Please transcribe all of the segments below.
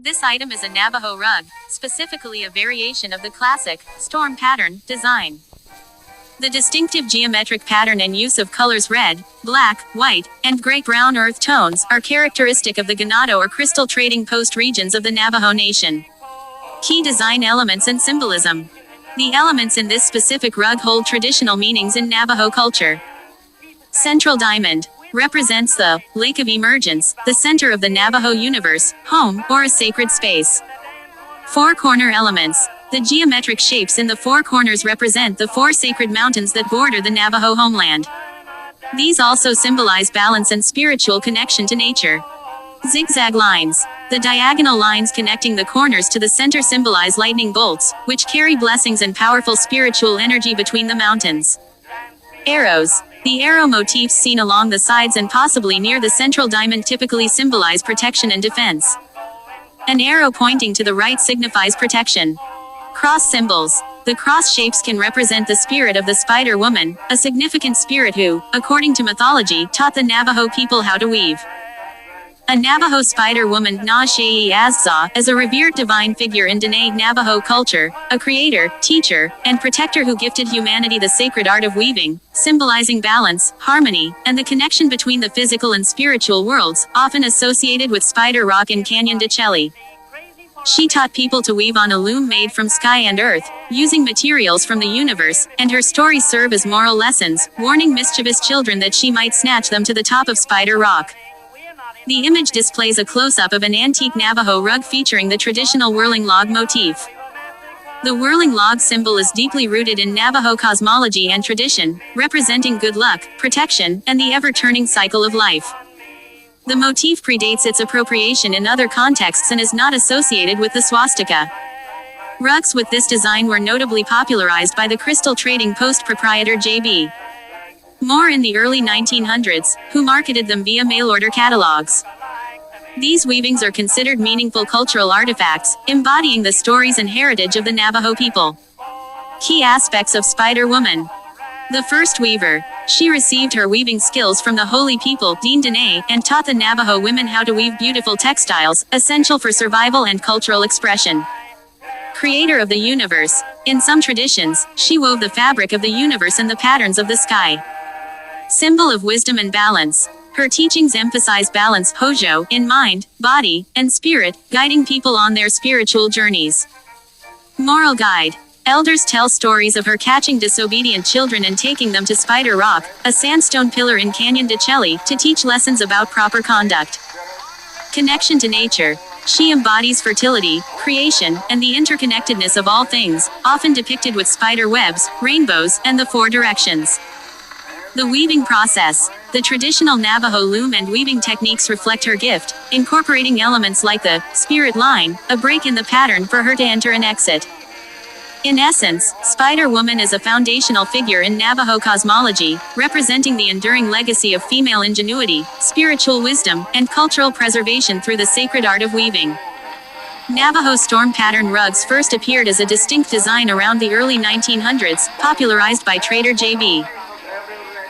This item is a Navajo rug, specifically a variation of the classic, storm pattern, design. The distinctive geometric pattern and use of colors red, black, white, and gray-brown earth tones are characteristic of the Ganado or crystal trading post regions of the Navajo Nation. Key design elements and symbolism. The elements in this specific rug hold traditional meanings in Navajo culture. Central diamond represents the Lake of Emergence, the center of the Navajo universe, home, or a sacred space. Four corner elements. The geometric shapes in the four corners represent the four sacred mountains that border the Navajo homeland. These also symbolize balance and spiritual connection to nature. Zigzag lines. The diagonal lines connecting the corners to the center symbolize lightning bolts, which carry blessings and powerful spiritual energy between the mountains. Arrows. The arrow motifs seen along the sides and possibly near the central diamond typically symbolize protection and defense. An arrow pointing to the right signifies protection. Cross symbols. The cross shapes can represent the spirit of the spider woman, a significant spirit who, according to mythology, taught the Navajo people how to weave. A Navajo spider woman, Na-Shee-Azza, is a revered divine figure in Dene Navajo culture, a creator, teacher, and protector who gifted humanity the sacred art of weaving, symbolizing balance, harmony, and the connection between the physical and spiritual worlds, often associated with Spider Rock in Canyon de Chelly. She taught people to weave on a loom made from sky and earth, using materials from the universe, and her stories serve as moral lessons, warning mischievous children that she might snatch them to the top of Spider Rock. The image displays a close-up of an antique Navajo rug featuring the traditional whirling log motif. The whirling log symbol is deeply rooted in Navajo cosmology and tradition, representing good luck, protection, and the ever-turning cycle of life. The motif predates its appropriation in other contexts and is not associated with the swastika. Rugs with this design were notably popularized by the crystal trading post proprietor J.B. Moore in the early 1900s, who marketed them via mail-order catalogs. These weavings are considered meaningful cultural artifacts, embodying the stories and heritage of the Navajo people. Key aspects of Spider Woman. The first weaver. She received her weaving skills from the holy people, Dean Dene, and taught the Navajo women how to weave beautiful textiles, essential for survival and cultural expression. Creator of the universe. In some traditions, she wove the fabric of the universe and the patterns of the sky. Symbol of wisdom and balance. Her teachings emphasize balance, hojo, in mind, body, and spirit, guiding people on their spiritual journeys. Moral guide. Elders tell stories of her catching disobedient children and taking them to Spider Rock, a sandstone pillar in Canyon de Chelly, to teach lessons about proper conduct. Connection to nature. She embodies fertility, creation, and the interconnectedness of all things, often depicted with spider webs, rainbows, and the four directions. The weaving process. The traditional Navajo loom and weaving techniques reflect her gift, incorporating elements like the spirit line, a break in the pattern for her to enter and exit. In essence, Spider Woman is a foundational figure in Navajo cosmology, representing the enduring legacy of female ingenuity, spiritual wisdom, and cultural preservation through the sacred art of weaving. Navajo storm pattern rugs first appeared as a distinct design around the early 1900s, popularized by trader J.B.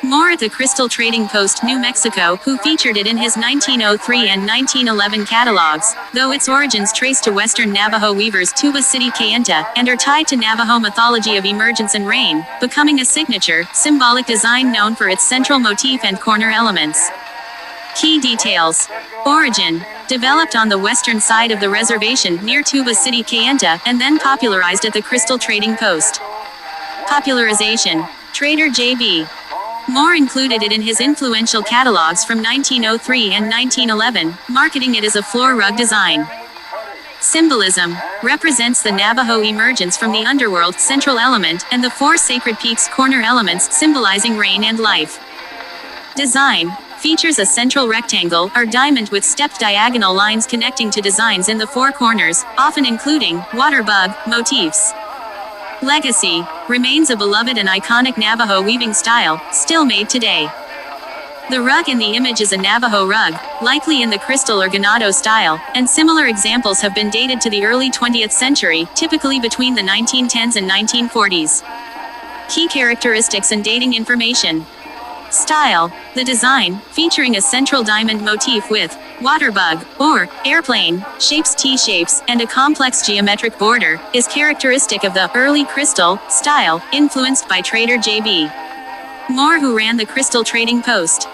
Moore at the Crystal Trading Post, New Mexico, who featured it in his 1903 and 1911 catalogs, though its origins trace to Western Navajo weavers Tuba City Kayenta, and are tied to Navajo mythology of emergence and rain, becoming a signature, symbolic design known for its central motif and corner elements. Key details. Origin. Developed on the western side of the reservation near Tuba City Kayenta, and then popularized at the Crystal Trading Post. Popularization. Trader J.B. Moore included it in his influential catalogs from 1903 and 1911, marketing it as a floor rug design. Symbolism. Represents the Navajo emergence from the underworld, central element, and the four sacred peaks, corner elements, symbolizing rain and life. Design. Features a central rectangle, or diamond with stepped diagonal lines connecting to designs in the four corners, often including water bug motifs. Legacy. Remains a beloved and iconic Navajo weaving style, still made today. The rug in the image is a Navajo rug, likely in the crystal or Ganado style, and similar examples have been dated to the early 20th century, typically between the 1910s and 1940s. Key characteristics and dating information. Style. The design, featuring a central diamond motif with waterbug, or airplane, shapes T-shapes, and a complex geometric border, is characteristic of the early crystal style, influenced by trader J.B. Moore, who ran the crystal trading post.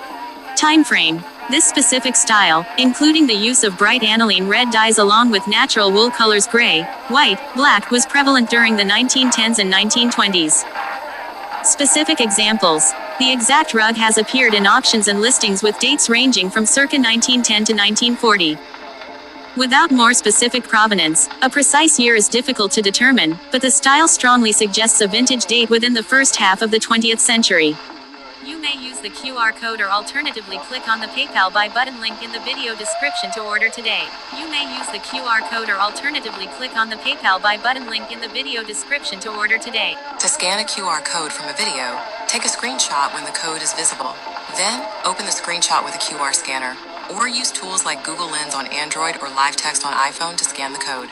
Time frame. This specific style, including the use of bright aniline red dyes along with natural wool colors gray, white, black, was prevalent during the 1910s and 1920s. Specific examples. The exact rug has appeared in auctions and listings with dates ranging from circa 1910 to 1940. Without more specific provenance, a precise year is difficult to determine, but the style strongly suggests a vintage date within the first half of the 20th century. You may use the QR code or alternatively click on the PayPal Buy button link in the video description to order today. You may use the QR code or alternatively click on the PayPal Buy button link in the video description to order today. To scan a QR code from a video, take a screenshot when the code is visible. Then, open the screenshot with a QR scanner, or use tools like Google Lens on Android or Live Text on iPhone to scan the code.